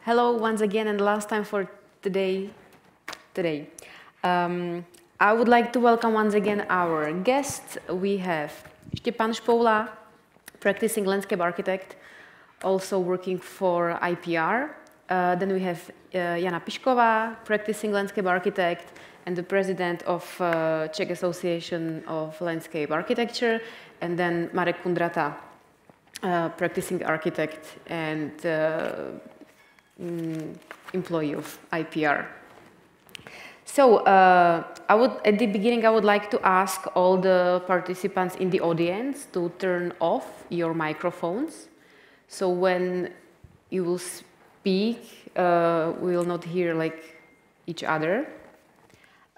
Hello once again, and last time for today. I would like to welcome once again our guests. We have Štěpán Špoula, practicing landscape architect, also working for IPR. Then we have Jana Pišková, practicing landscape architect and the president of Czech Association of Landscape Architecture. And then Marek Kundrata, practicing architect and employee of IPR. So at the beginning, I would like to ask all the participants in the audience to turn off your microphones. So when you will speak, we will not hear like each other.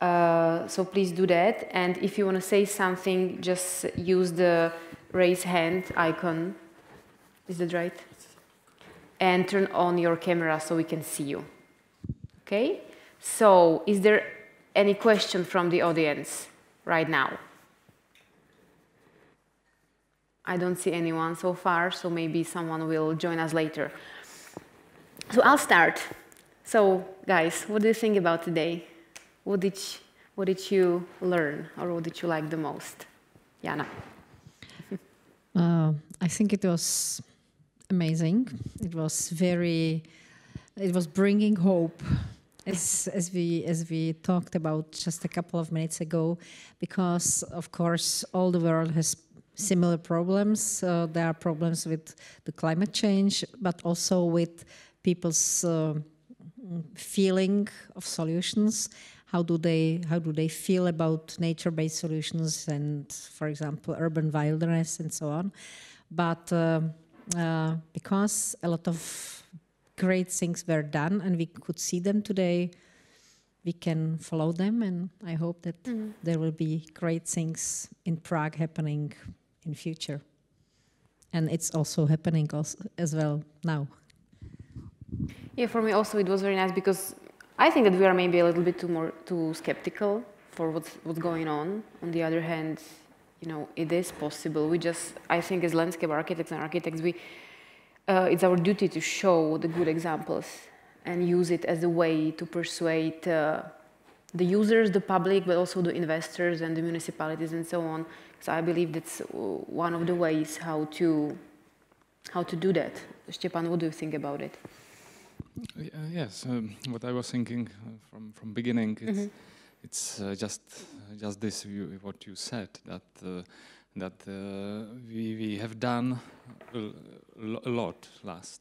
So please do that. And if you want to say something, just use the raise hand icon. Is that right? And turn on your camera so we can see you. Okay? So, is there any question from the audience right now? I don't see anyone so far, so maybe someone will join us later. So I'll start. So, guys, what do you think about today? What did you learn, or what did you like the most? Jana. I think it was amazing. It was bringing hope, as we talked about just a couple of minutes ago, because of course all the world has similar problems. There are problems with the climate change, but also with people's feeling of solutions. How do they feel about nature-based solutions and, for example, urban wilderness and so on? But because a lot of great things were done and we could see them today, we can follow them, and I hope that there will be great things in Prague happening in future. And it's also happening as well now. Yeah, for me also it was very nice, because I think that we are maybe a little bit too skeptical for what's going on. On the other hand, you know, it is possible. I think as landscape architects and architects, it's our duty to show the good examples and use it as a way to persuade the users, the public, but also the investors and the municipalities and so on. So I believe that's one of the ways how to do that. Štěpán, what do you think about it? Yes, what I was thinking from beginning, it's just this what you said, that we have done a lot last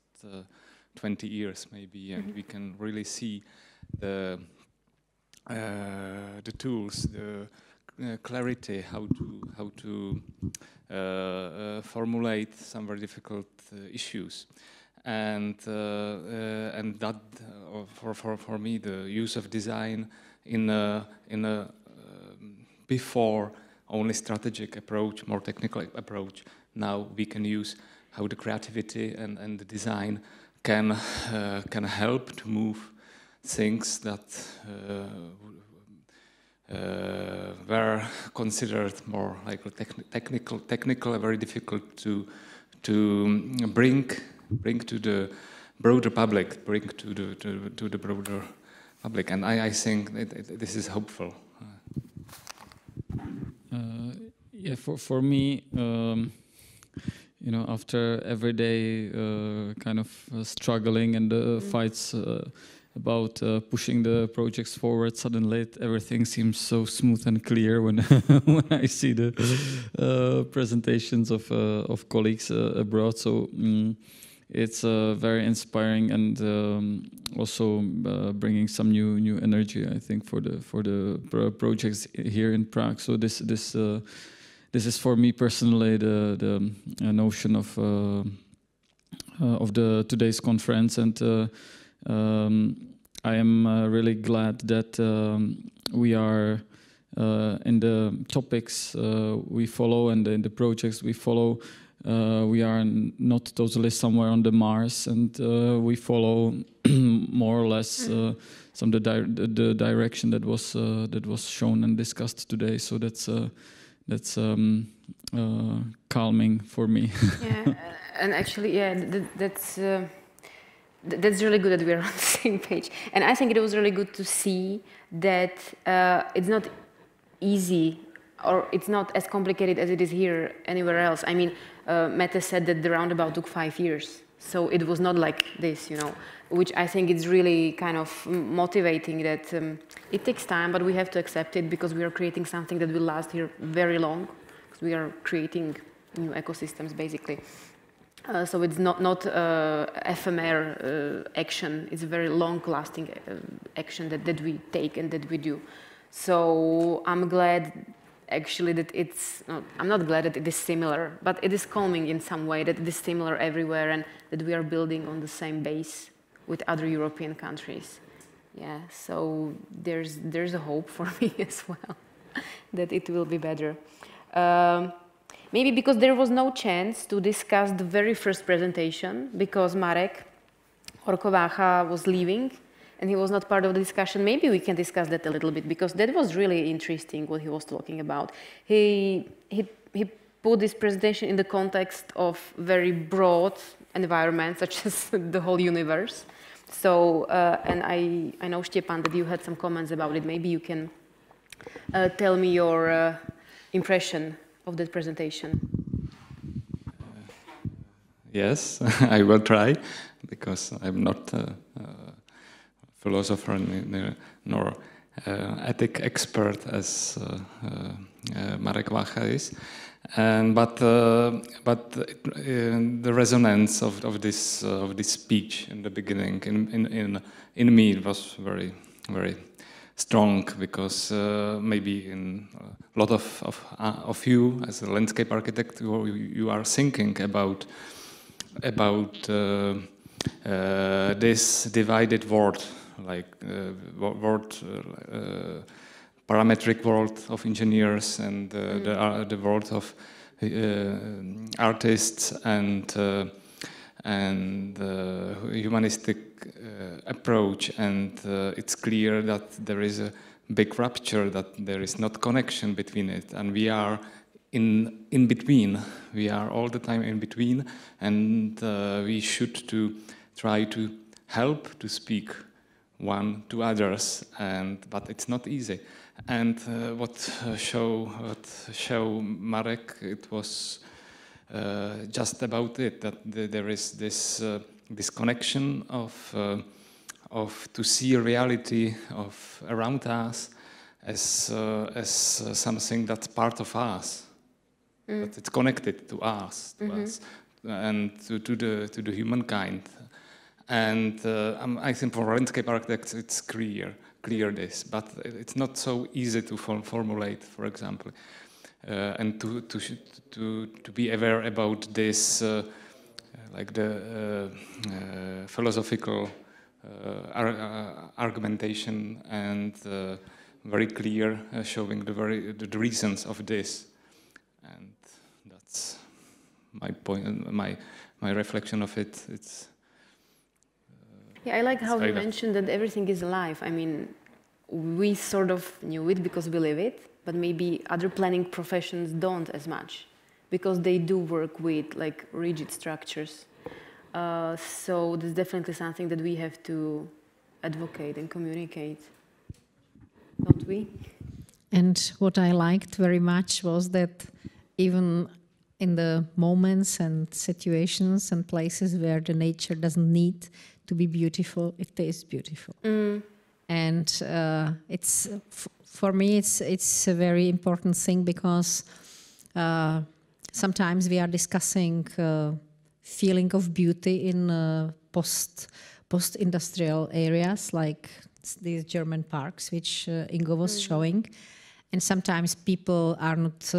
20 years maybe, and we can really see the tools, the clarity, how to formulate some very difficult issues. And that for me, the use of design in a before only strategic approach, more technical approach. Now we can use how the creativity and the design can help to move things that were considered more like technical, very difficult to bring to the broader public, to the broader public, and I think this is hopeful. Yeah, for me, you know, after every day kind of struggling and fights about pushing the projects forward, suddenly everything seems so smooth and clear when when I see the presentations of colleagues abroad. So. It's very inspiring, and also bringing some new energy, I think, for the projects here in Prague. So this is for me personally the notion of the today's conference, and I am really glad that we are in the topics we follow and in the projects we follow. We are not totally somewhere on the Mars, and we follow more or less some the direction that was shown and discussed today. So that's calming for me. Yeah, and actually, yeah, that's that's really good that we are on the same page. And I think it was really good to see that it's not easy, or it's not as complicated as it is here anywhere else. I mean, Mette said that the roundabout took 5 years. So it was not like this, you know, which I think is really kind of motivating, that it takes time, but we have to accept it because we are creating something that will last here very long. Because we are creating new ecosystems, basically. So it's not ephemeral action. It's a very long-lasting action that we take and that we do. So I'm glad, actually, that it's, I'm not glad that it is similar, but it is calming in some way that it is similar everywhere and that we are building on the same base with other European countries. Yeah, so there's a hope for me as well that it will be better. Maybe because there was no chance to discuss the very first presentation because Marek Horkovácha was leaving and he was not part of the discussion. Maybe we can discuss that a little bit because that was really interesting what he was talking about. He put this presentation in the context of very broad environments such as the whole universe. So, and I know, Stepan, that you had some comments about it. Maybe you can tell me your impression of that presentation. Yes, I will try, because I'm not a philosopher nor ethic expert as Marek Vácha is. But the resonance of this speech in the beginning in me was very strong, because maybe in a lot of you as a landscape architect, you are thinking about this divided world, like parametric world of engineers and the world of artists and humanistic approach, and it's clear that there is a big rupture, that there is not connection between it, and we are in between. We are all the time in between, and we should try to help to speak one to others, but it's not easy. And what show Marek, it was just about it, that there is this connection of to see reality of around us as something that's part of us, that it's connected to us, and to the humankind. And I think for landscape architects it's clear this, but it's not so easy to formulate, for example, and to be aware about this, like the philosophical argumentation, and very clear showing the reasons of this, and that's my point, my reflection of it. It's yeah, I like how you mentioned that everything is alive. I mean, we sort of knew it because we live it, but maybe other planning professions don't as much, because they do work with like rigid structures. So there's definitely something that we have to advocate and communicate, don't we? And what I liked very much was that even in the moments and situations and places where the nature doesn't need to be beautiful, it is beautiful. And it's for me it's a very important thing, because sometimes we are discussing feeling of beauty in post-industrial areas, like these German parks, which Ingo was showing, and sometimes people are not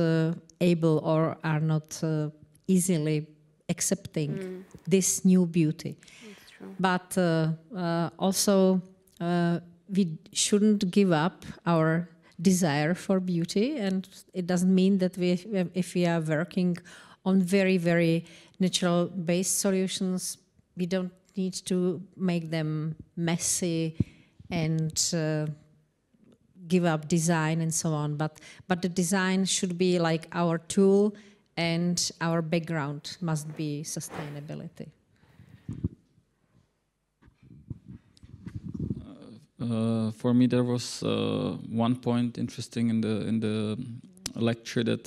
able or are not easily accepting this new beauty. But also we shouldn't give up our desire for beauty, and it doesn't mean that if we are working on very, very natural-based solutions, we don't need to make them messy and give up design and so on. But the design should be like our tool, and our background must be sustainability. for me there was one point interesting in the lecture that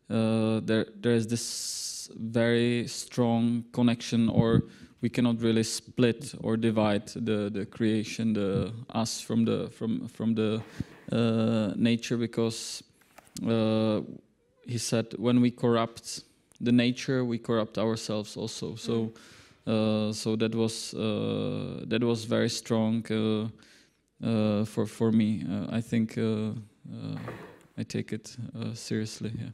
there is this very strong connection, or we cannot really split or divide the creation, the us from the nature, because he said when we corrupt the nature, we corrupt ourselves also. So so that was very strong for me. I think I take it seriously. Yeah.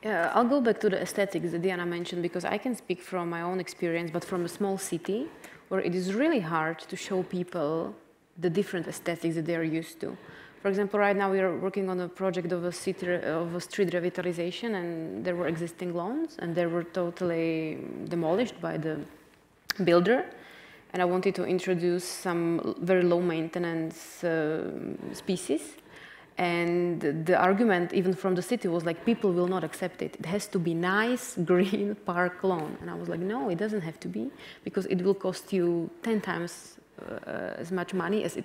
Yeah, I'll go back to the aesthetics that Diana mentioned, because I can speak from my own experience, but from a small city where it is really hard to show people the different aesthetics that they are used to. For example, right now we are working on a project of a street revitalization, and there were existing lawns, and they were totally demolished by the builder. And I wanted to introduce some very low maintenance species. And the argument, even from the city, was like, people will not accept it. It has to be nice, green park lawn. And I was like, no, it doesn't have to be, because it will cost you 10 times as much money as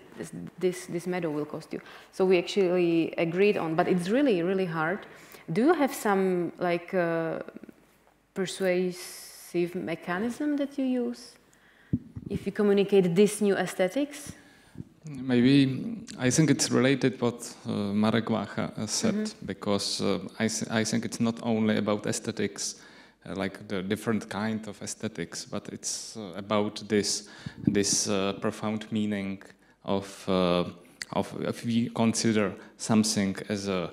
this meadow will cost you. So we actually agreed on, but it's really, really hard. Do you have some like persuasive mechanism that you use if you communicate this new aesthetics? Maybe I think it's related what Marek Vacha said, because I think it's not only about aesthetics, like the different kind of aesthetics, but it's about this profound meaning of if we consider something as a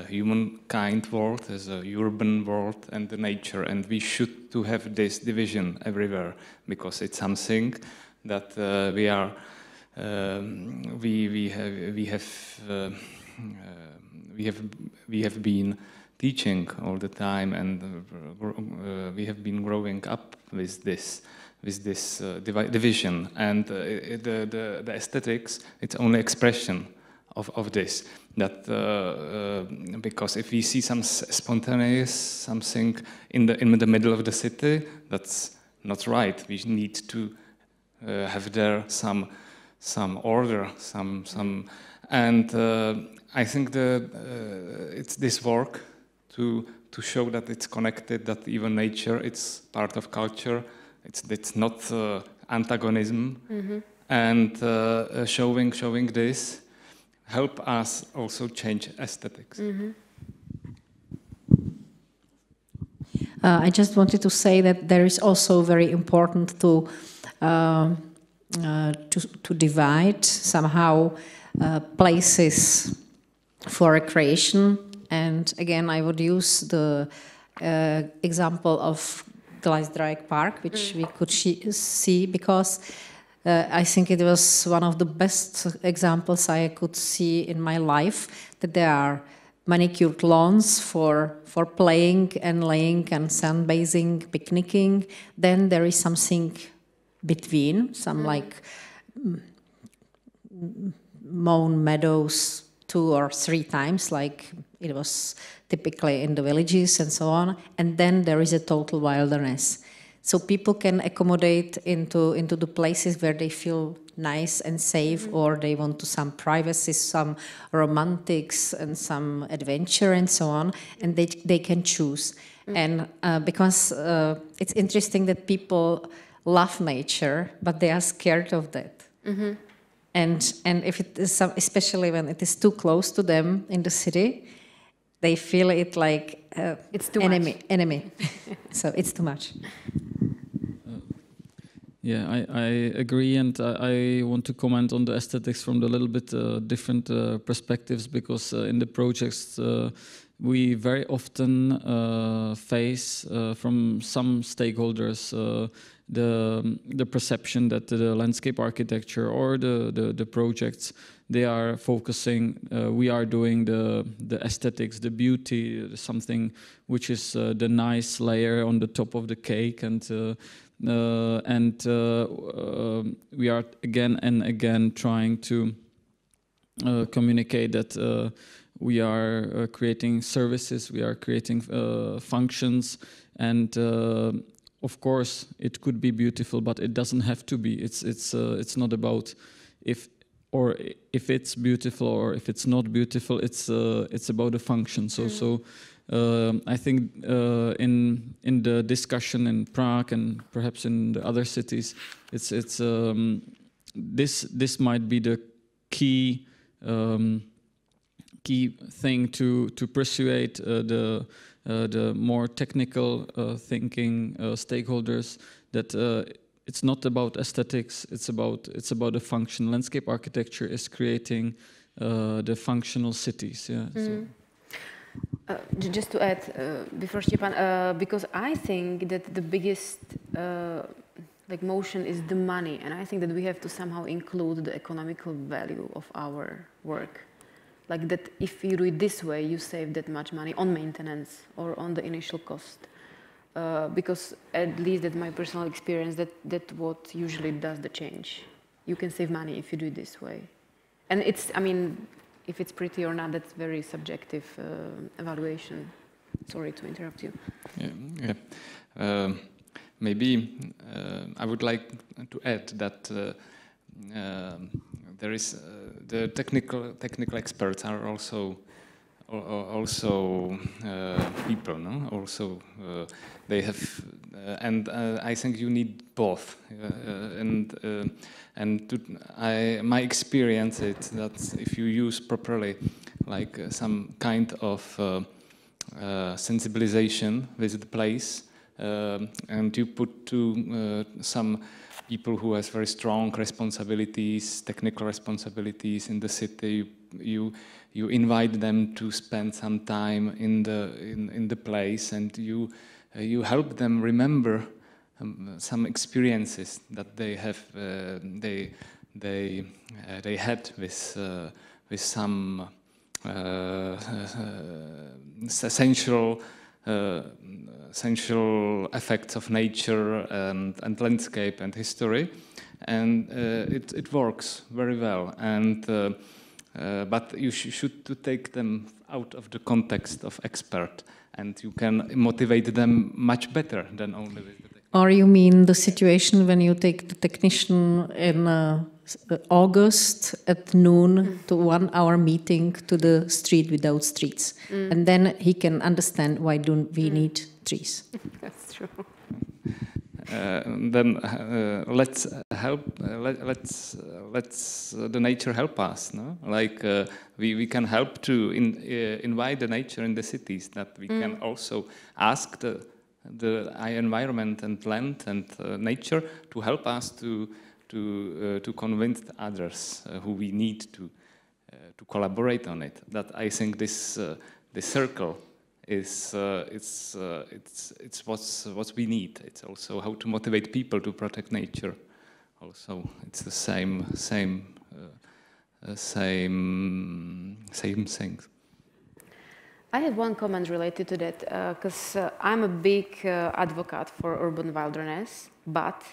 humankind world, as a urban world, and the nature, and we should to have this division everywhere, because it's something that we have been teaching all the time, and we have been growing up with this division, and the aesthetics, it's only expression of this. That because if we see some spontaneous something in the middle of the city, that's not right. We need to have there some order, and I think it's this work to show that it's connected, that even nature, it's part of culture. It's not antagonism, and showing this help us also change aesthetics. I just wanted to say that there is also very important to divide somehow places for recreation. And again, I would use the example of Gleisdreieck Park, which we could see, because I think it was one of the best examples I could see in my life, that there are manicured lawns for playing and laying and sunbathing, picnicking. Then there is something between, some like mown meadows 2 or 3 times, like it was typically in the villages and so on. And then there is a total wilderness. So people can accommodate into the places where they feel nice and safe, or they want to some privacy, some romantics and some adventure and so on, and they can choose. And because it's interesting that people love nature, but they are scared of that. And if it is especially when it is too close to them in the city, they feel it like it's too enemy. So it's too much. Yeah, I agree, and I want to comment on the aesthetics from the little bit different perspectives, because in the projects we very often face from some stakeholders the perception that the landscape architecture or the projects, they are focusing, we are doing the aesthetics, the beauty, something which is the nice layer on the top of the cake, and we are again and again trying to communicate that we are creating services, we are creating functions, and of course, it could be beautiful, but it doesn't have to be. It's not about if it's beautiful or if it's not beautiful. It's about the function. So I think in the discussion in Prague and perhaps in the other cities, this might be the key thing to persuade the more technical thinking stakeholders that it's not about aesthetics. It's about the function. Landscape architecture is creating the functional cities. Yeah. So. Just to add before Stepan, because I think that the biggest motion is the money, and I think that we have to somehow include the economical value of our work. Like that, if you do it this way, you save that much money on maintenance or on the initial cost. Because at least that's my personal experience, that what usually does the change. You can save money if you do it this way. And it's, I mean, if it's pretty or not, that's very subjective evaluation. Sorry to interrupt you. Yeah. Maybe I would like to add that there is the technical experts are also people, no? Also they have, and I think you need both. My experience is that if you use properly, like some kind of sensibilization with the place, and you put to some people who has very strong responsibilities, technical responsibilities in the city. You invite them to spend some time in the place, and you help them remember some experiences that they have they had with some essential effects of nature and landscape and history, and it works very well. And but you should to take them out of the context of expert, and you can motivate them much better than only with the technician. Or you mean the situation when you take the technician in August at noon to 1 hour meeting to the street without streets, and then he can understand why do we need trees. That's true. Then let's help. Let's the nature help us. No, like we can help to invite the nature in the cities. That we can also ask the environment and land and nature to help us to convince others who we need to collaborate on it. That I think this circle is it's what we need. It's also how to motivate people to protect nature. Also, it's the same things. I have one comment related to that, because I'm a big advocate for urban wilderness, but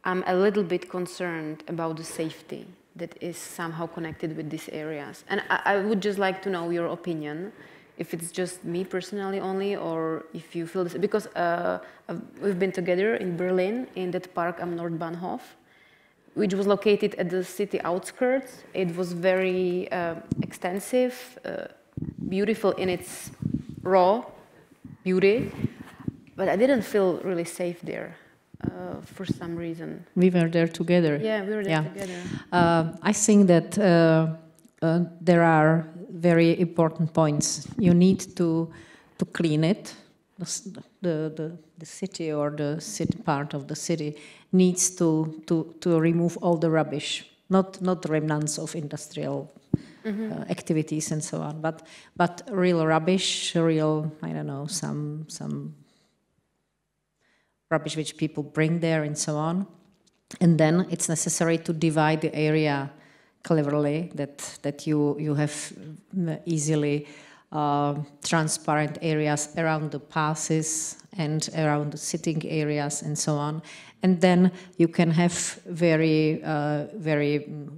I'm a little bit concerned about the safety that is somehow connected with these areas. And I would just like to know your opinion, if it's just me personally only, or if you feel this, because we've been together in Berlin in that park am Nordbahnhof, which was located at the city outskirts. It was very extensive, beautiful in its raw beauty, but I didn't feel really safe there for some reason. We were there together. Yeah, we were there together. I think that there are very important points. You need to clean it. The city or the city part of the city needs to remove all the rubbish, not remnants of industrial activities and so on, but real rubbish, real, I don't know, some rubbish which people bring there and so on. And then it's necessary to divide the area cleverly, that you have easily transparent areas around the passes and around the sitting areas and so on. And then you can have very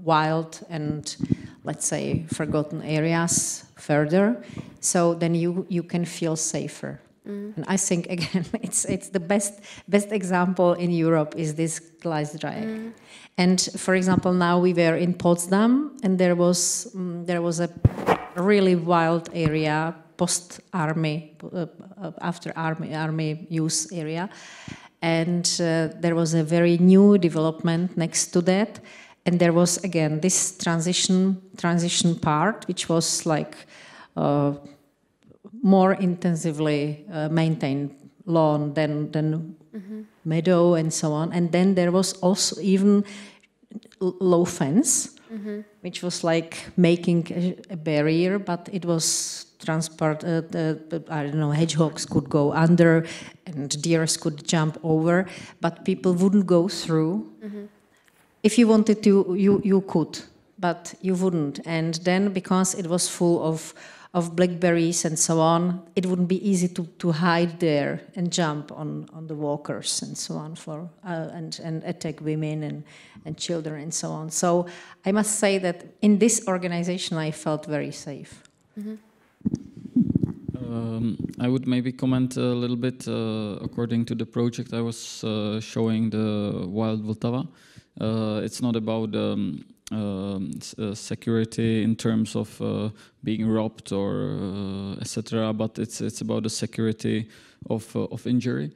wild and, let's say, forgotten areas further. So then you can feel safer. And I think again, it's the best example in Europe is this Gleisdreieck. And for example, now we were in Potsdam, and there was a really wild area post-army, after army use area, and there was a very new development next to that, and there was again this transition part, which was like more intensively maintained lawn than meadow and so on, and then there was also even low fence. Which was like making a barrier, but it was transport. I don't know, hedgehogs could go under, and deers could jump over, but people wouldn't go through. If you wanted to, you could, but you wouldn't. And then because it was full of blackberries and so on, it wouldn't be easy to hide there and jump on the walkers and so on and attack women and children and so on. So I must say that in this organization I felt very safe. I would maybe comment a little bit according to the project I was showing, the Wild Vltava. It's not about security in terms of being robbed or etc., but it's about the security of injury.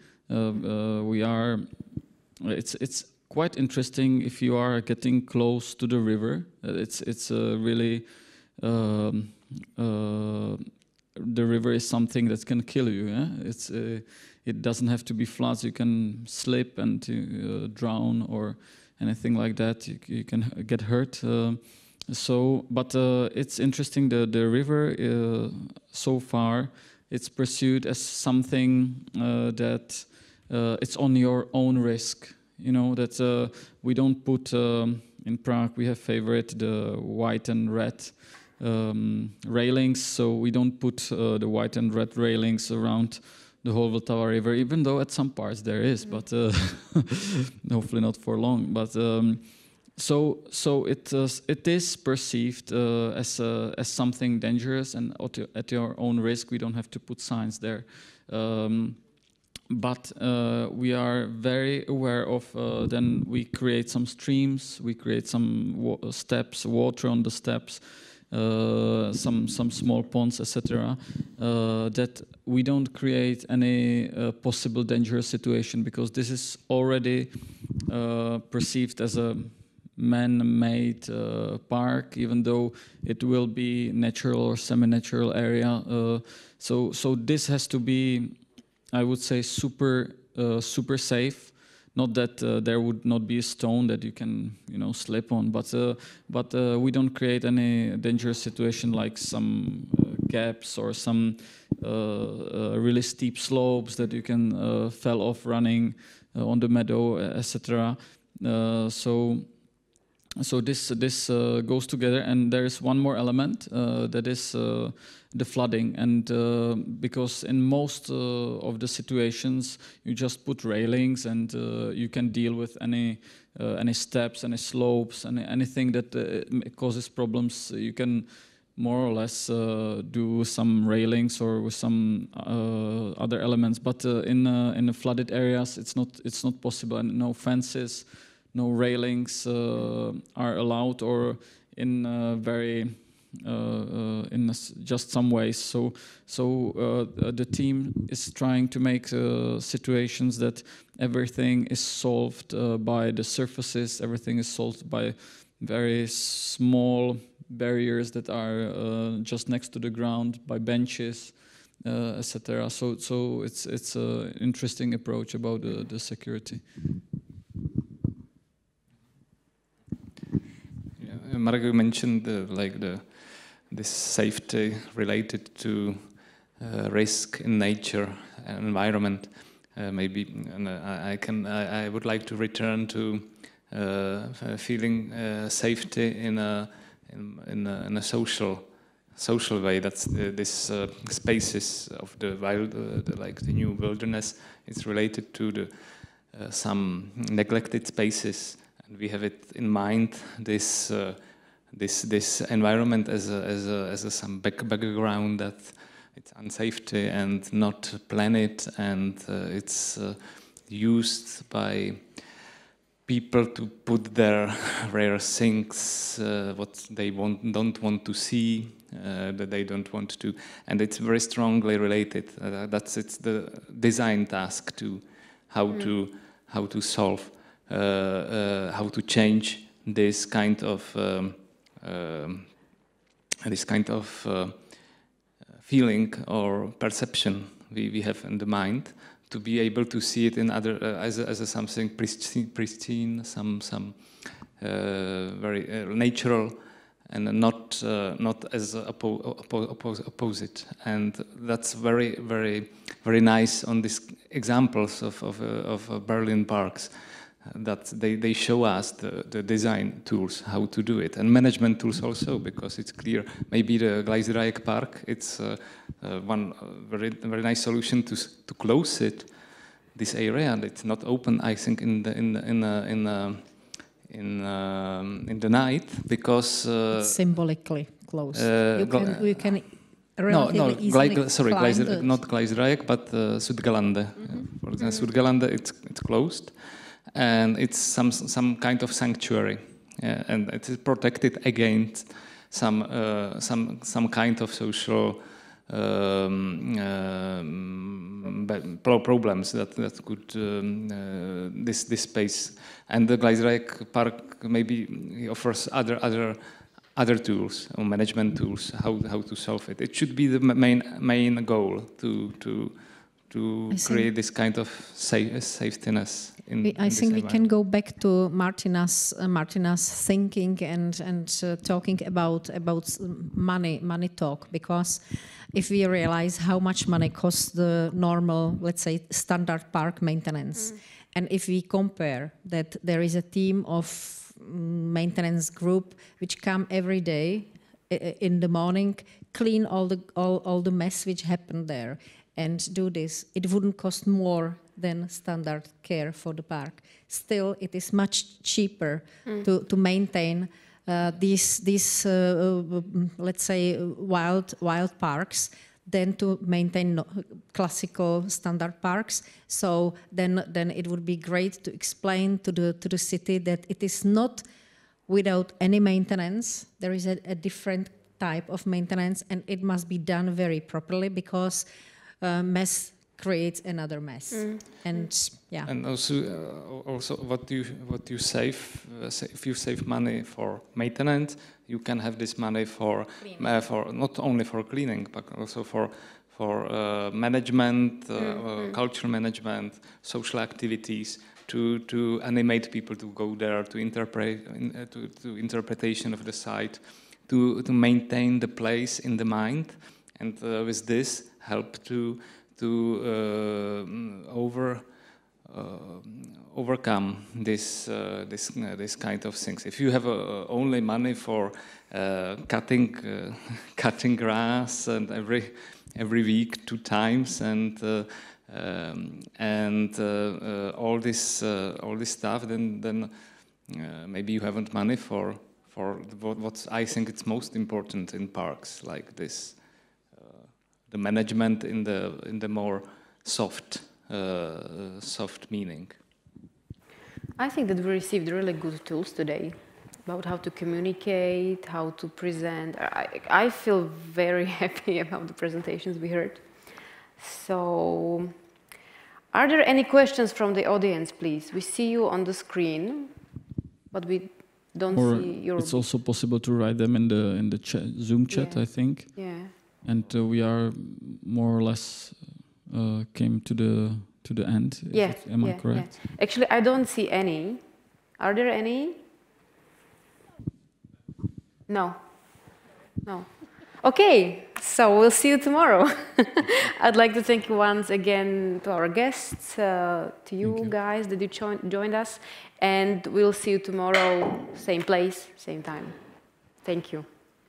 It's quite interesting if you are getting close to the river. It's really the river is something that can kill you. Yeah? It doesn't have to be floods. You can slip and drown or anything like that. You can get hurt. But it's interesting. The river so far it's pursued as something that it's on your own risk. You know that we don't put in Prague. We have favorite the white and red railings, so we don't put the white and red railings around the whole Vltava River, even though at some parts there is, but hopefully not for long. But so it is perceived as something dangerous and at your own risk. We don't have to put signs there. But we are very aware of, then we create some streams, we create some steps, water on the steps, some small ponds, etc., that we don't create any possible dangerous situation, because this is already perceived as a man-made park, even though it will be natural or semi-natural area. So this has to be, I would say, super safe. Not that there would not be a stone that you can, slip on, but we don't create any dangerous situation like some gaps or some really steep slopes that you can fell off running on the meadow, etc. So this goes together, and there is one more element that is the flooding, and because in most of the situations you just put railings and you can deal with any steps, any slopes, anything that causes problems. You can more or less do some railings or with some other elements, but in the flooded areas it's not possible, and no fences, no railings are allowed, or in very in just some ways. So the team is trying to make situations that everything is solved by the surfaces. Everything is solved by very small barriers that are just next to the ground, by benches, etc. So it's an interesting approach about the security. Marek, you mentioned this safety related to risk in nature and environment. Maybe I would like to return to feeling safety in a social way. That's this spaces of the wild, the new wilderness. It's related to the some neglected spaces. We have it in mind, this environment as some background that unsafety and not plan it, and it's used by people to put their rare things, what they don't want to see, that they don't want to, and it's very strongly related. It's the design task to how to solve, how to change this kind of feeling or perception we have in the mind, to be able to see it in other as something pristine, some very natural, and not as opposite. And that's very nice on these examples of Berlin parks, that they show us the design tools, how to do it, and management tools also, because it's clear. Maybe the Gleisdreieck Park, it's one very nice solution to close this area, and it's not open, I think, in the night, because it's symbolically closed. You can relatively easily climb not Gleisdreieck, but Südgelände. For example, Südgelände, it's closed, and it's some kind of sanctuary, and it is protected against some kind of social problems that could this space. And the Gleisdreieck Park maybe offers other tools or management tools, how to solve it. It should be the main goal to create this kind of safetiness. I think we can go back to Martina's thinking and talking about money talk, because if we realize how much money costs the normal, let's say, standard park maintenance, and if we compare that there is a team of maintenance group which come every day in the morning, clean all the mess which happened there, and do this, it wouldn't cost more than standard care for the park. Still, it is much cheaper to maintain these let's say wild parks than to maintain classical standard parks. So then it would be great to explain to the city that it is not without any maintenance. There is a different type of maintenance, and it must be done very properly, because mess creates another mess. And yeah. And also what you save, if you save money for maintenance, you can have this money for not only for cleaning, but also for management, cultural management, social activities, to animate people to go there, to interpretation of the site, to maintain the place in the mind, and with this help to overcome this kind of things. If you have only money for cutting grass and every week 2 times, and all this stuff, then maybe you haven't money for what I think it's most important in parks like this. The management in the more soft meaning. I think that we received really good tools today about how to communicate, how to present. I feel very happy about the presentations we heard. So, are there any questions from the audience, please? We see you on the screen, but we don't see your... It's also possible to write them in the Zoom chat, I think. Yeah. And we are more or less came to the end. Yeah. Am I correct? Yeah. Actually, I don't see any. Are there any? No. Okay, so we'll see you tomorrow. I'd like to thank you once again to our guests, to you guys that you joined us, and we'll see you tomorrow, same place, same time. Thank you.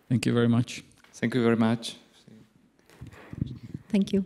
Thank you very much. Thank you very much. Thank you.